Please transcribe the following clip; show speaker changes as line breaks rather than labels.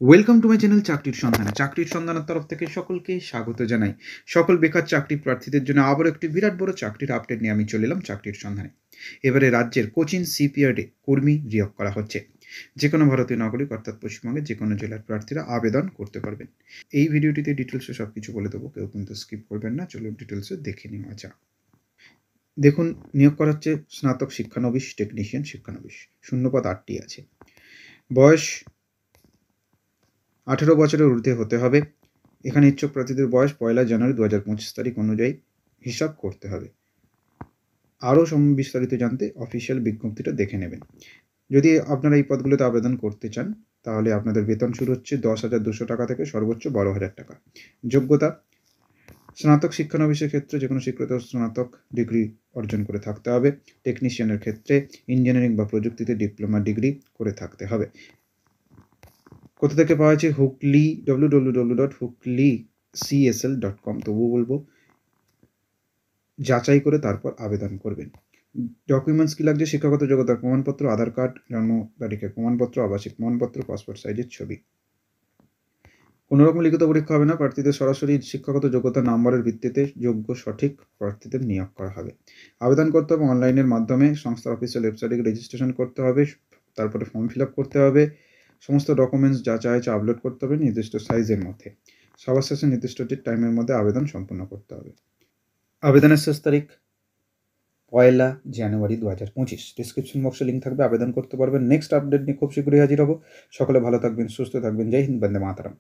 Welcome to my channel চাকরির সন্ধানে। চাকরির সন্ধানের তরফ থেকে সকলকে স্বাগত জানাই। সকল বেকার চাকরি প্রার্থীদের জন্য আবারও একটি বিরাট বড় চাকরির আপডেট নিয়ে আমি চলে এলাম চাকরির সন্ধানে। এবারে রাজ্যের কোচিন শিপইয়ার্ডে কর্মী নিয়োগ করা হচ্ছে। যে কোনো ভারতীয় নাগরিক অর্থাৎ পশ্চিমবঙ্গের যে কোনো জেলার প্রার্থীরা আবেদন করতে পারবেন। এই ভিডিওটিতে ডিটেলসে সব কিছু বলে দেবো, কেউ কিন্তু স্কিপ করবেন না। চলুন ডিটেলসে দেখে নেওয়া যাক। দেখুন, নিয়োগ করা হচ্ছে স্নাতক শিক্ষানবিশ, টেকনিশিয়ান শিক্ষানবিশ। শূন্যপদ 8টি আছে। বয়স 18 বছরের ঊর্ধ্বে হতে হবে। এখানে ইচ্ছুক প্রার্থীদের বয়স 1 জানুয়ারি 2025 তারিখ অনুযায়ী হিসাব করতে হবে। আরও বিস্তারিত জানতে অফিসিয়াল বিজ্ঞপ্তিটা দেখে নেবেন। যদি আপনারা এই পদগুলোতে আবেদন করতে চান, তাহলে আপনাদের বেতন শুরু হচ্ছে 10,200 টাকা থেকে সর্বোচ্চ 12,000 টাকা। যোগ্যতা: স্নাতক শিক্ষানবিশের ক্ষেত্রে যে কোনো স্বীকৃত স্নাতক ডিগ্রি অর্জন করে থাকতে হবে। টেকনিশিয়ানের ক্ষেত্রে ইঞ্জিনিয়ারিং বা প্রযুক্তিতে ডিপ্লোমা ডিগ্রি করে থাকতে হবে। কোথা থেকে পাওয়া যাচ্ছে? হুগলি, www.huklicsl.com। তবুও বলবো যাচাই করে তারপর আবেদন করবেন। ডকুমেন্টস কী লাগছে? শিক্ষাগত যোগ্যতার প্রমাণপত্র, আধার কার্ড, জন্ম তারিখের প্রমাণপত্র, আবাসিক প্রমাণপত্র, পাসপোর্ট সাইজের ছবি। কোনো রকম লিখিত পরীক্ষা হবে না। প্রার্থীদের সরাসরি শিক্ষাগত যোগ্যতা নাম্বারের ভিত্তিতে যোগ্য সঠিক প্রার্থীদের নিয়োগ করা হবে। আবেদন করতে হবে অনলাইনের মাধ্যমে। সংস্থার অফিসিয়াল ওয়েবসাইটে রেজিস্ট্রেশন করতে হবে, তারপরে ফর্ম ফিল আপ করতে হবে। সমস্ত ডকুমেন্টস যা চাইছে আপলোড করতে হবে নির্দিষ্ট সাইজের মধ্যে। সবার শেষে নির্দিষ্ট টাইমের মধ্যে আবেদন সম্পূর্ণ করতে হবে। আবেদনের শেষ তারিখ 1 জানুয়ারি 2025। ডিসক্রিপশন বক্সে লিঙ্ক থাকবে, আবেদন করতে পারবেন। নেক্সট আপডেট নিয়ে খুব শীঘ্রই হাজির হব। সকলে ভালো থাকবেন, সুস্থ থাকবেন। জয় হিন্দ, বন্দে মাতরম।